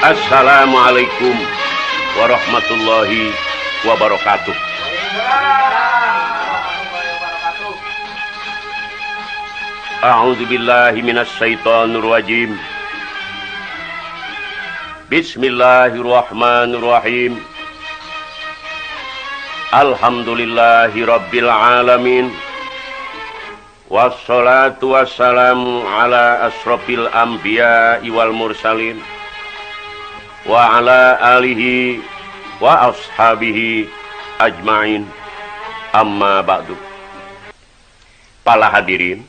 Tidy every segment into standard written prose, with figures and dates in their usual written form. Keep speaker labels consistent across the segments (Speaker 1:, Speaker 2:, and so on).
Speaker 1: Assalamualaikum warahmatullahi wabarakatuh. A'udzubillahi minasyaitonir rajim. Bismillahirrahmanirrahim. Alhamdulillahi rabbil alamin. Wassalatu wassalamu ala asrofil anbiya'i wal mursalin wa ala alihi wa ashabihi ajmain, amma ba'du. Para hadirin,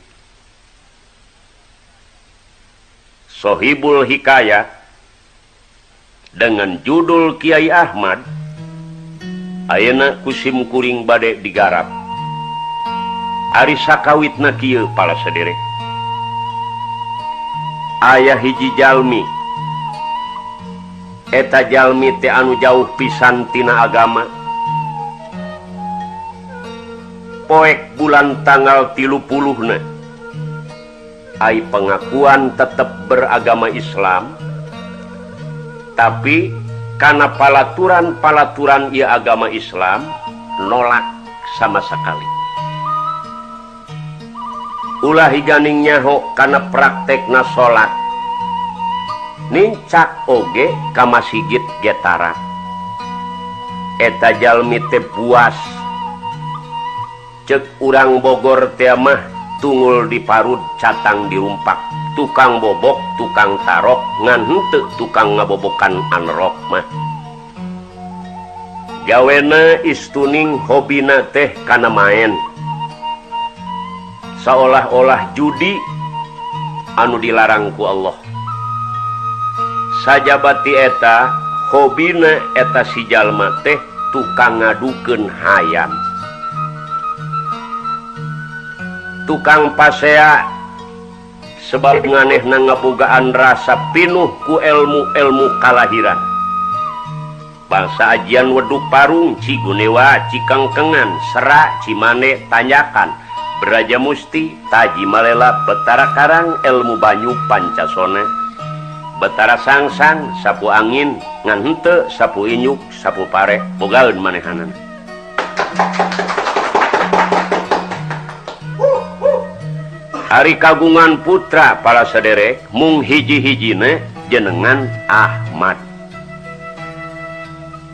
Speaker 1: Sohibul Hikayat dengan judul Kiai Ahmad ayeuna kusim kuring bade digarap. Ari sakawitna kieu para saderek. Aya hiji jalmi, eta jalmi teh anu jauh pisan tina agama. Poek bulan tanggal 30-na ai pengakuan tetap beragama Islam, tapi karena palaturan ieu agama Islam nolak sama sekali. Ulah higaning nyaho kana praktekna salat, nincak oge ka masjid getara. Eta jalmi teh puas, ceuk urang Bogor teh mah tungul di parud catang dirumpak, tukang bobok tukang tarok ngan henteu tukang ngabobokan anrok mah. Gawena istuning hobina teh kana main, seolah-olah judi anu dilarang ku Allah. Sajabati eta hobina eta si jalma teh tukang ngadukeun hayam, tukang pasea, sebab nganehna ngabogaan rasa pinuh ku ilmu kalahiran. Bangsa ajian weduk parung, Cigunewa, Cikengkengan, Serak, Cimane, Tanyakan, Beraja Musti, Taji Malela, Betara Karang, Ilmu Banyu, Pancasona, Betara Sangsang, Sapu Angin, ngan henteu Sapu Inyuk, Sapu Pare, bogaeun manehanan. Hari kagungan putra para saderek mung hiji-hijine jenengan Ahmad.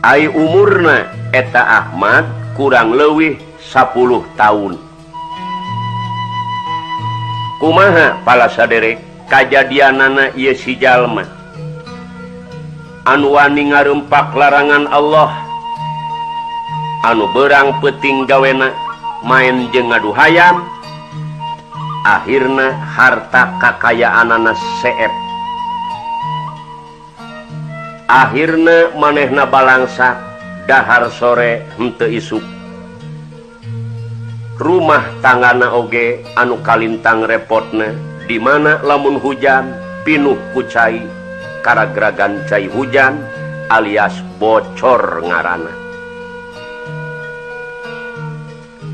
Speaker 1: Ai umurna eta Ahmad kurang leuwih 10 tahun. Kumaha para saderek kajadianana ieu si jalma anu wani ngarempak larangan Allah, anu beurang peuting gawena main jeung ngadu hayam, akhirna harta kakayaanana seep. Akhirna manehna balangsak dahar sore henteu isuk. Rumah tanggana oge anu kalintang repotna, di mana lamun hujan pinuh ku cai, karagragan cai hujan alias bocor ngaranna.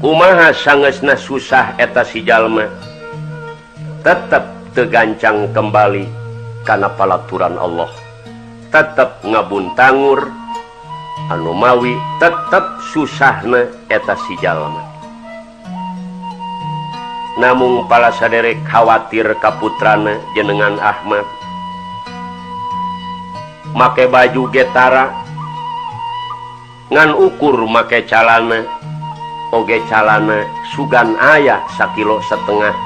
Speaker 1: Kumaha sangeusna susah eta si jalma, tetep teu gancang kembali kana palaturan Allah, tetep ngabuntangur anu mawi tetep susahna eta si jalma. Namung pala saderek khawatir ka putrana jenengan Ahmad, make baju getara ngan ukur make calana oge calana sugan aya 1,5 kilo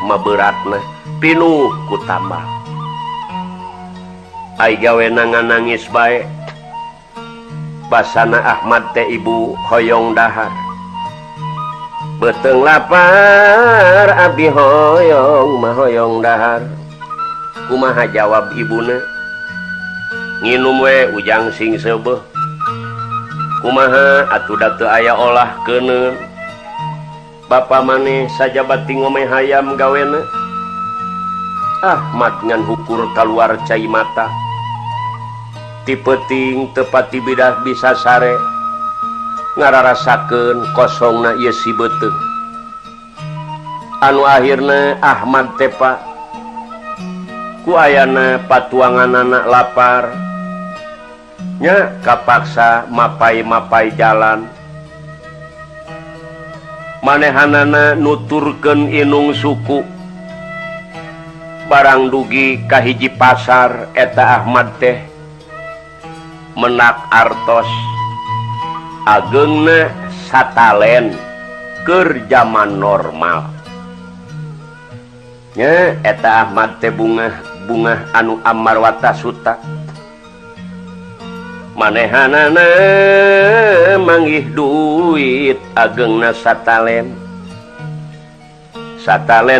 Speaker 1: maberatna pinuh ku tambal. Ai gawena nganangis bae, basana Ahmad teh ibu hoyong dahar. Beteng lapar abdi hoyong mah hoyong dahar. Kumaha jawab ibuna? Nginum we ujang sing seubeuh. Kumaha atuh da teu aya olah keuneun. Bapa maneh sajabati ngomeh hayam gawena. Ahmad ngan hukur kaluar cai mata. Ti peuting teu pati bidah bisa sare. Ngararasakeun kosongna ieu si beuteung. Anu akhirna Ahmad teh Pak ku ayana patuanganana lapar, nya kapaksa mapai-mapai jalan manehanana nuturkeun inung suku barang dugi ka hiji pasar eta Ahmad teh menak artos ageungna satalen keur zaman normal nya eta Ahmad teh bunga anu amarwata suta manehanana manggih duit ageungna satalen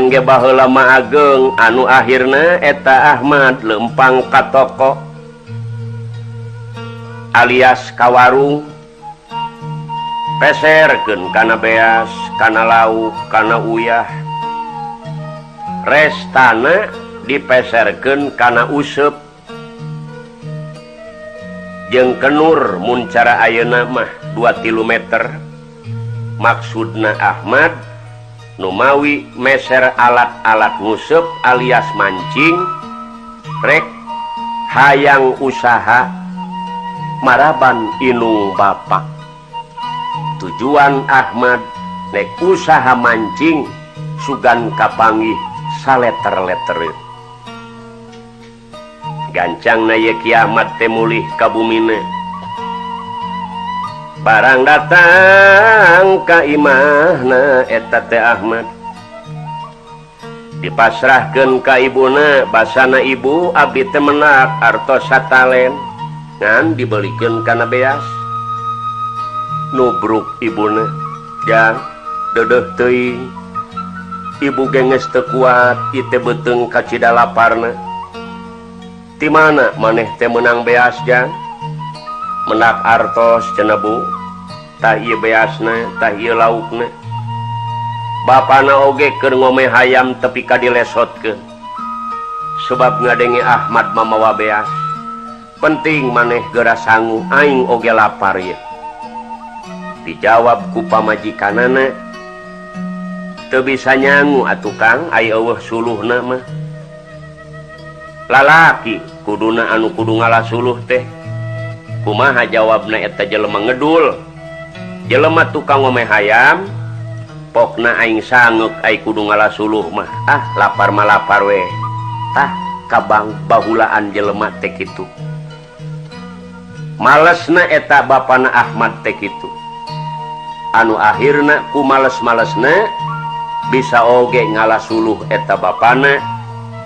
Speaker 1: ge baheula mah ageung anu akhirna eta Ahmad lempang ka toko alias ka warung peserkeun kana beas kana lauk kana uyah restana dipeserkeun kana useup jeung kenur mun cara ayeuna mah 2 kilometer maksudna Ahmad nu mawi meser alat-alat nguseup alias mancing rek hayang usaha maraban inung bapak tujuan Ahmad nek usaha mancing sugan kapanggih saleter-letereun gancangna ye kiamat teh mulih ka bumina barang datang ka imahna eta teh Ahmad dipasrahkeun ka ibuna basana ibu abdi teh menak artos satalen ngan dibelikeun kana beas nubruk ibuna jang deudeuh teuing ibu geus teu kuat ieu teh beuteung ka cida laparna ti mana maneh teh menang beas jang menak artos cenah bu tah ieu beasna tah ieu laukna bapana oge keur ngomeh hayam tepi ka dilesotkeun sebab ngadenge Ahmad mamawa beas penting maneh geura sangu aing oge lapar ye dijawab ku pamajikanana teu bisa nyangu atuh Kang ai eueuh suluhna mah lalaki kuduna anu kudu ngalasuluh teh kumaha jawabna eta jelema ngedul jelema tukang ngomeh hayam pokna aing sangeuk ai kudu ngalasuluh mah lapar mah lapar we tah kabang bahulaan jelema teh kitu malesna eta bapana Ahmad teh kitu anu akhirna ku males-malesna bisa oge ngalasuluh eta bapana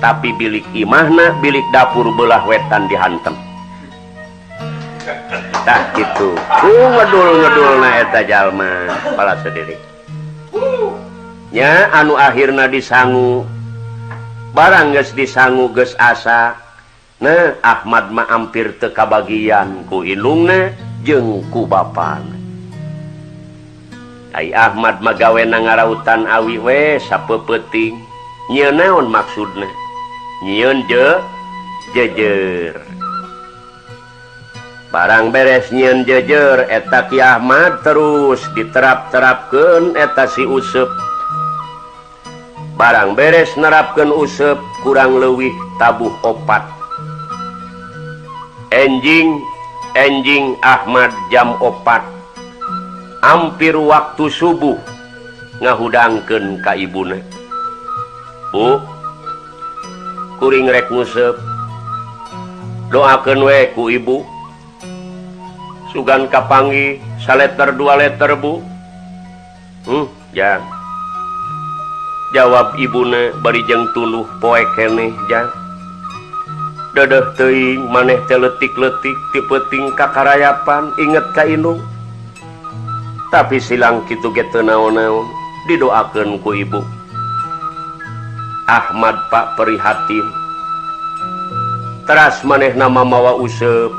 Speaker 1: tapi bilik imahna bilik dapur belah wetan dihantem tak gitu ngedul-ngedulna eta jalma pala sendiri nya anu akhirna disangu barang geus disangu geus asa nah Ahmad mah ampir teu kabagian ku indungna jeung ku bapana ai Ahmad mah gawena ngarautan awi we sapeupeting nyieun naon maksudna nyieun jejer barang beres nyieun jejer eta Ki Ahmad terus diterap-terapkeun eta si useup barang beres nerapkeun useup kurang leuwih tabuh 4 enjing Ahmad jam 4 hampir waktu subuh ngahudangkeun ka ibuna bu kuring rek nguseup doakeun we ku ibu sugan kapanggih saleter 2 leter bu jang jawab ibuna bari jeung tuluh poe keneh jang deudeuh teuing maneh teh leutik-leutik ti peuting kakarayapan inget ka indung tapi silang kitu ge teu naon-naon didoakeun ku ibu Ahmad pak prihatin teras manehna mamawa useup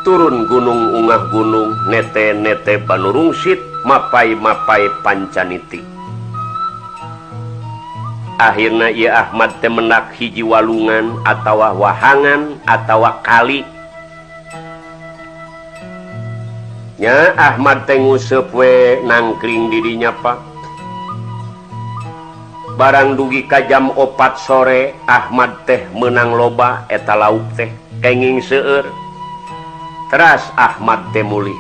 Speaker 1: turun gunung ungah gunung nete-nete panurungsit mapai-mapai pancaniti akhirna ieu Ahmad teh mendak hiji walungan atawa wahangan atawa kali nya Ahmad teh nguseup we nangkring di dinya pak barang dugi ka jam 4 sore Ahmad teh menang loba eta lauk teh kenging seueur teras Ahmad teh mulih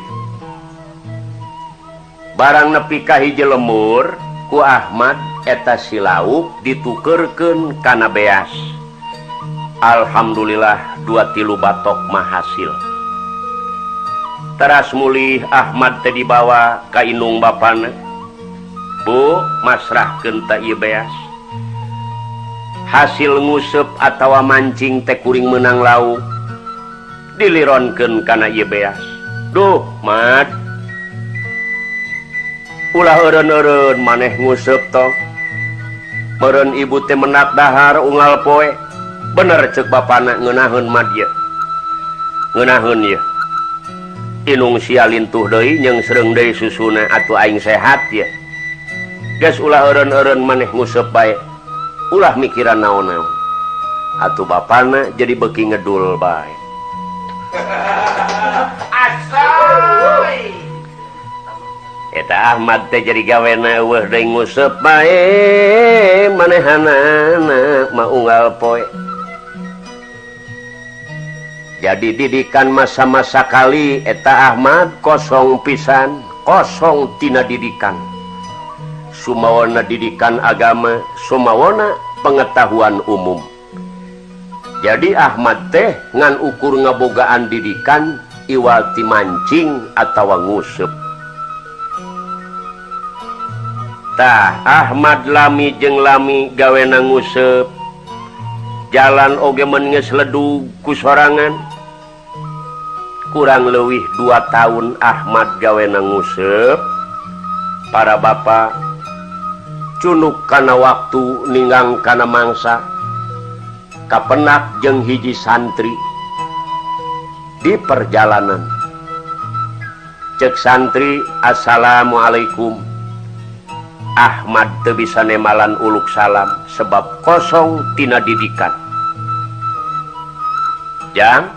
Speaker 1: barang nepi ka hiji lemur ku Ahmad eta si lauk ditukerkeun kana beas. Alhamdulillah 2-3 batok mah hasil. Teras mulih Ahmad teh dibawa ka indung bapana. Bu, masrahkeun ta ieu beas. Hasil nguseup atawa mancing teh kuring meunang lauk. Dilironkeun kana ieu beas. Duh, Mad. Ulah eureun-eureun maneh nguseup tong. Meureun ibu teh menak dahar unggal poe. Bener ceuk bapana ngeunaheun Mad ieu. Ngeunaheun ieu. Inung sia lintuh deui jeung seureung deui susuna atuh aing sehat ieu. Geus ulah eureun-eureun maneh nguseup bae. Ulah mikiran naon-naon. Atuh bapana jadi beuki ngedul bae. Asoy. Eta Ahmad teh jadi gawena eueuh deui nguseup bae manehanana mah unggal poe. Jadi didikan masa-masa kali eta Ahmad kosong pisan, kosong tina didikan. Sumawana didikan agama, sumawana pengetahuan umum. Jadi Ahmad teh ngan ukur ngabogaan didikan iwal ti mancing atawa nguseup. Tah Ahmad lami jeung lami gawena nguseup. Jalan oge mun geus ledug ku sorangan. Kurang leuwih 2 tahun Ahmad gawena nguseup. Para bapak cunuk kana waktu ninggang kana mangsa. Kapenak jeung hiji santri di perjalanan. Cek santri, assalamualaikum. Ahmad teu bisa nemalan uluk salam sebab kosong tina didikan. Jang,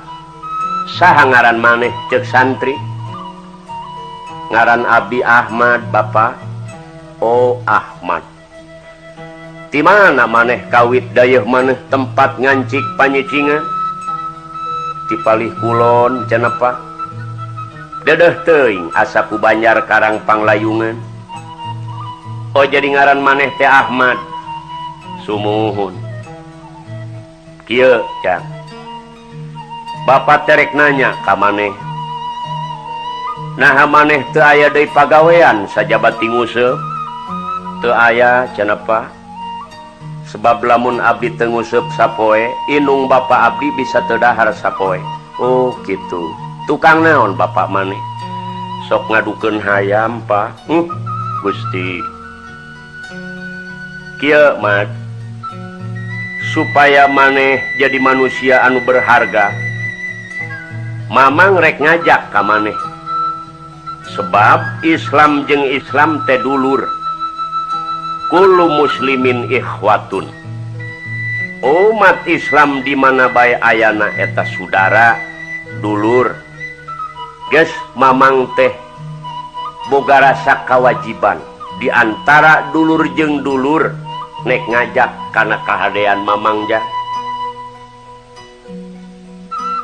Speaker 1: saha ngaran maneh cek santri? Ngaran abdi Ahmad, Bapak. Oh, Ahmad. Ti mana maneh kawit dayeuh maneh tempat ngancik panyicingan? Ti palih kulon cenah Pak. Dedeh teuing asa ku Banjar Karang Panglayungan. Oh jadi ngaran maneh teh Ahmad. Sumuhun. Kieu, Cang. Bapak terek nanya ka maneh. Nah maneh teu aya deui pagawean sajabat nguseup? Teu aya cenah Pak. Sebab lamun abdi teu nguseup sapoe, inung bapak abdi bisa teu dahar sapoe. Oh kitu. Tukang naon bapak maneh? Sok ngadukeun hayam, Pak. Gusti. Kieu Mad, supaya maneh jadi manusia anu berharga, mamang rek ngajak ka maneh. Sebab Islam jeung Islam teh dulur. Kullu muslimin ikhwatun. Umat Islam di mana bae ayana eta saudara, dulur. Geus mamang teh boga rasa kawajiban di antara dulur jeung dulur. Nek ngajak kana kahadean mamang ja.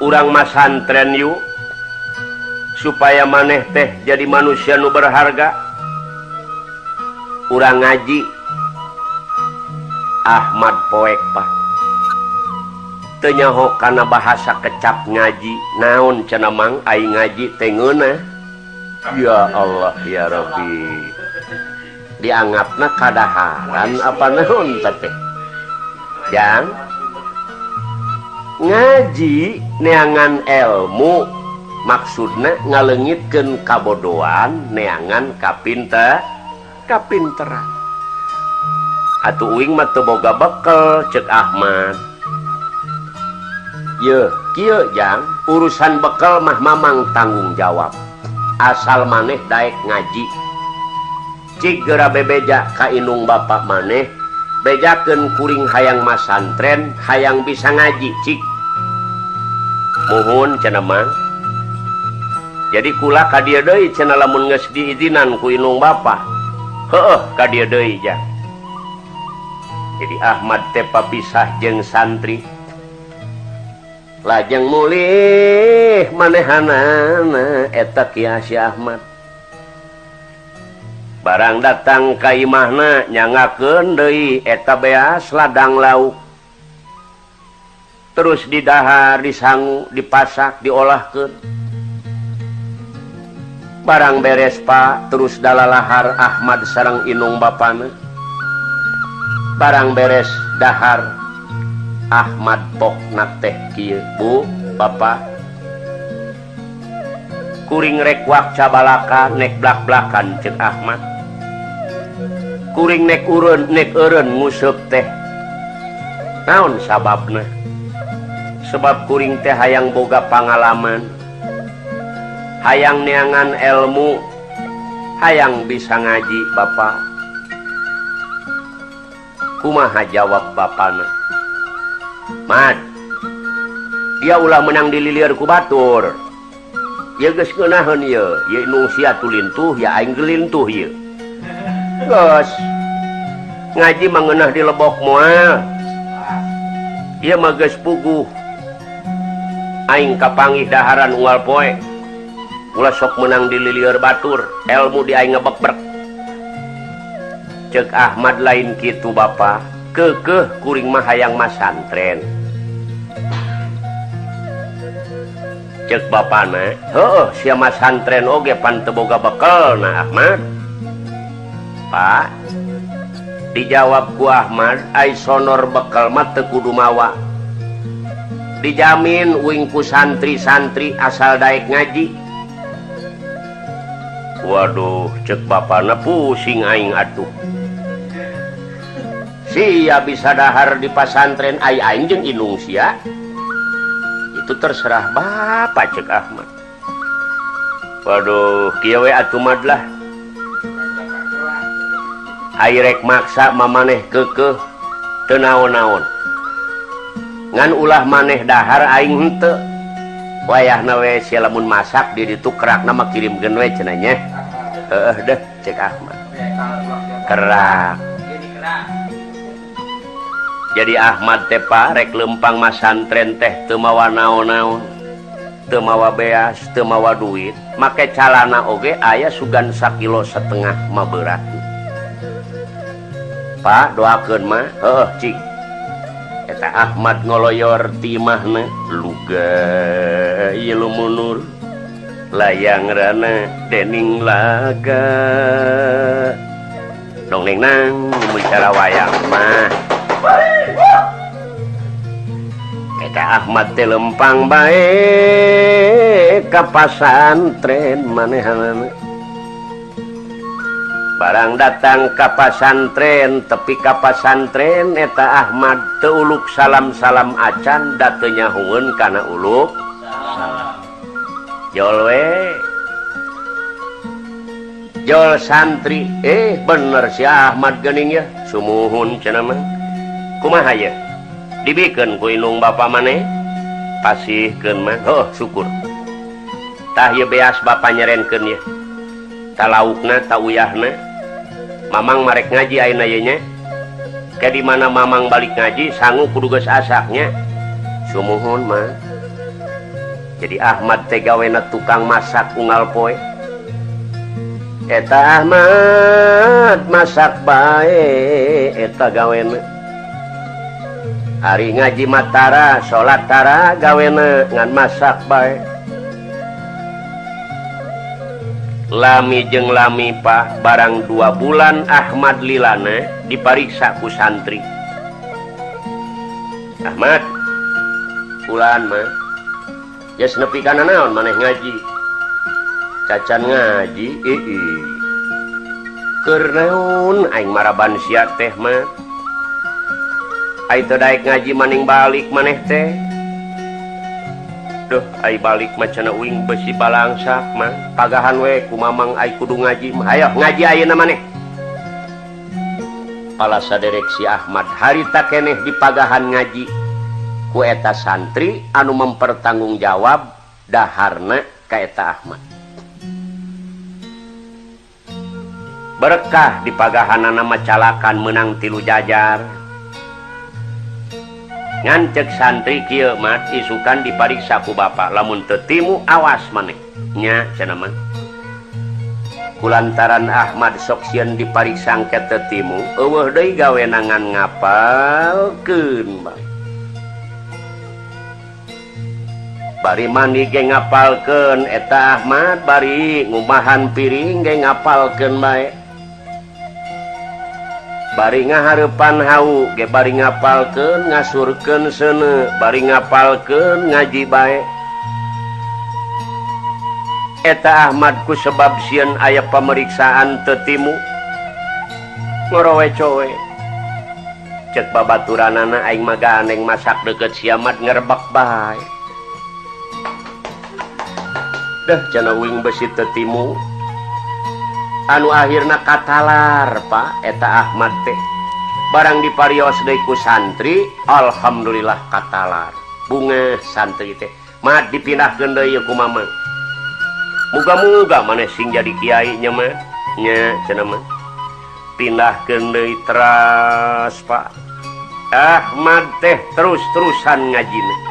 Speaker 1: Urang mah santren yuk supaya maneh teh jadi manusia nu berharga. Urang ngaji. Ahmad poek Pak. Teu nyaho kana bahasa kecap ngaji. Naon cenah mang aing ngaji teh ngeunah. Ya Allah ya Rabbi. Dianggapna kadaharan apa naon teh? Jang ngaji neangan ilmu maksudna ngaleungitkeun kabodohan neangan kapinteran. Atuh uing mah teu boga bekel ceuk Ahmad. Ye, kieu Jang, urusan bekel mah mamang tanggung jawab. Asal maneh daek ngaji. Cik geura bebeja ka inung bapak maneh, bejakeun kuring hayang masantren, hayang bisa ngaji, cik. Muhun cenah mang. Jadi kula ka dieu deui cenah lamun geus diizinan ku inung bapak. Heueuh ka dieu deui ja. Jadi Ahmad teh papisah jeung santri. lajeng mulih manehanana eta Kiai Ahmad barang datang ka imahna nyangakeun deui eta beas ladang lauk terus didahar disangu dipasak diolahkeun barang beres Pak terus dalalahar Ahmad sareng inung bapana barang beres dahar Ahmad pokna teh kieu Bu Bapak kuring rek wak cabalaka nek blak-blakan ceuk Ahmad kuring nek eureun nguseup teh naon sababna sebab kuring teh hayang boga pangalaman hayang neangan ilmu hayang bisa ngaji Bapak kumaha jawab bapana Mad dia ulah menang dililir ku batur ya geus ngeunaheun ieu ye nu sia tulintuh ya aing gelintuh ieu geus ngaji mah ngeunah di lebok moal ieu mah geus puguh aing kapanggih daharan unggal poe ulah sok menang dililir batur ilmu di aing ngebekrek ceuk Ahmad lain kitu Bapak keukeuh kuring mah hayang masantren ceuk bapana heueuh sia masantren oge pan teu boga bekelna Ahmad Pak dijawab ku Ahmad ai sonor bekel mah teu kudu mawa dijamin uing ku santri-santri asal daek ngaji waduh ceuk bapana pusing aing atuh sia bisa dahar di pasantren aing jeung inung sia itu terserah Bapak ceuk Ahmad waduh kieu we atuh madlah ai rek maksa mamaneh keukeuh teu naon-naon ngan ulah maneh dahar aing henteu wayahna we sia lamun masak di ditu kerakna mah kirimkeun we cenah nya heueuh deh ceuk Ahmad kerak jadi Ahmad teh Pak rek lempang masantren teh teu mawa naon-naon teu mawa beas teu mawa duit make calana oge aya sugan 1,5 kilo mah berat Pak doakeun mah heueuh cik eta Ahmad ngoloyor ti imahna luga ieu lumunur layang rana dening laga dongeng nang bicara wayang mah eta Ahmad teh lempang bae ka pasantren manehanana barang datang ka pasantren tepi ka pasantren eta Ahmad teu uluk salam-salam acan da teu nyahoeun kana uluk salam jol we jol santri bener si Ahmad geuning ya sumuhun cenah mah kumaha ye dibikeun ku inung bapa maneh pasihkeun mah heuh syukur tah ieu beas bapa nyerenkeun ye ta laukna ta uyahna mamang marek ngaji ayeuna ye nya ke di mana mamang balik ngaji sangu kudu geus asaknya sumuhun mah jadi Ahmad teh gawena tukang masak unggal poe eta Ahmad masak bae eta gawena hari ngaji matara salat tara gawena ngan masak bae lami jeung lami Pak barang 2 bulan Ahmad lilana dipariksa ku santri Ahmad ulaan mah geus nepi kana naon maneh ngaji cacan ngaji keur naon aing maraban sia teh mah ai teu daek ngaji maning balik maneh teh duh ai balik macana uing besi balangsak mah pagahan we ku mamang ai kudu ngaji mah hayo ngaji ayeuna maneh pala saderek si Ahmad harita keneh di pagahan ngaji ku eta santri anu mempertanggungjawab daharna ka eta Ahmad berkah di pagahanana macalakan menang 3 jajar ngancek santri kieu mat isukan dipariksa ku bapak lamun teu timu awas maneh nya cenah mah kulantaran Ahmad sok sieun dipariksa angket teu timu eueuh deui gawenangan ngapalkeun bae bari mandi ge ngapalkeun eta Ahmad bari ngumahan piring ge ngapalkeun bae bari ngahareupan hau ge bari ngapalkeun ngasurkeun seuneu bari ngapalkeun ngaji bae eta Ahmad ku sebab sieun aya pameriksaan teu timu ngorowe-cowe cek babaturanana aing mah ganeng masak deukeut si Ahmad ngerebak bae dah cenah uing besi teu timu anu akhirna katalar Pak eta Ahmad teh barang diparios deui ku santri alhamdulillah katalar bunga santri teh mah dipindahkeun deui ku mama muga-muga maneh sing jadi kiai nya mah nya cenah mah pindahkeun deui teras Pak Ahmad teh terus-terusan ngajina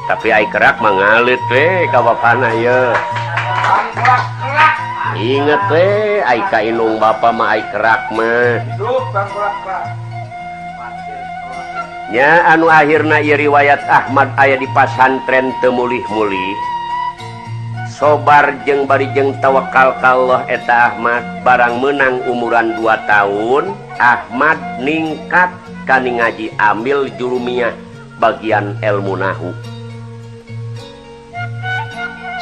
Speaker 1: tapi ai kerak mah ngalit we ka bapana ye inget we ai ka inung bapa mah ai kerak mah nya anu akhirna ieu riwayat Ahmad aya di pasantren teu mulih-mulih sobar jeung bari jeung tawakal ka Allah eta Ahmad barang meunang umuran 2 tahun Ahmad ningkat kana ngaji ambil jurumiyah bagian ilmu nahwu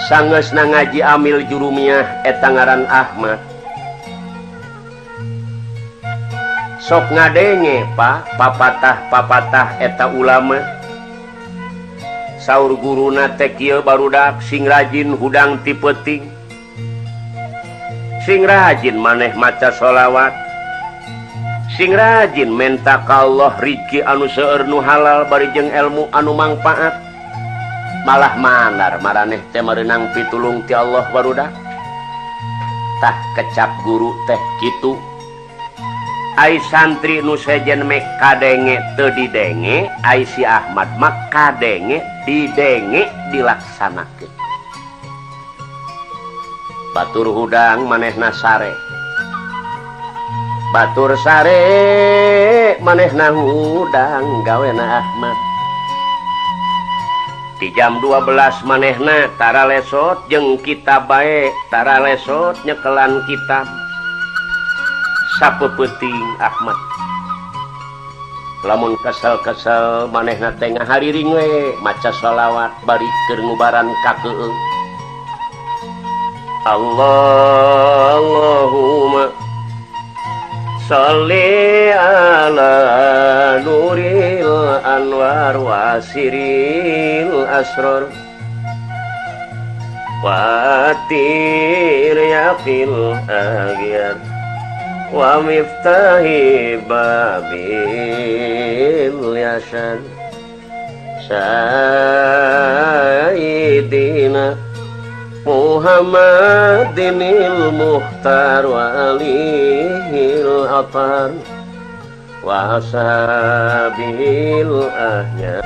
Speaker 1: sangeusna ngaji amil jurumiyah eta ngaran Ahmad sok ngadenge Pak papatah eta ulama saur guruna teh kieu barudak sing rajin hudang ti peuting sing rajin maneh maca sholawat sing rajin menta ka Allah rizki anu seueur nu halal bari jeung ilmu anu mangpaat malah manar maraneh teh merenang pitulung ti Allah barudak tah kecap guru teh kitu ai santri nu sejen mek kadenge teu didenge ai si Ahmad mah kadenge didenge dilaksanakeun batur hudang manehna sare batur sare manehna hudang gawena Ahmad di jam 12 manehna tara lesot jeung kitab bae tara lesot nyekelan kitab sapeuting Ahmad lamun kesel-kesel manehna teh ngahariring we maca sholawat bari keur ngubaran ka keueung Allahumma sholli ala nuril anwar wasiril asror watir yaqil aghyar wa miftahi babil yasan sayyidina Muhammadinil muhtar wa alihil atar wa ashabil ahya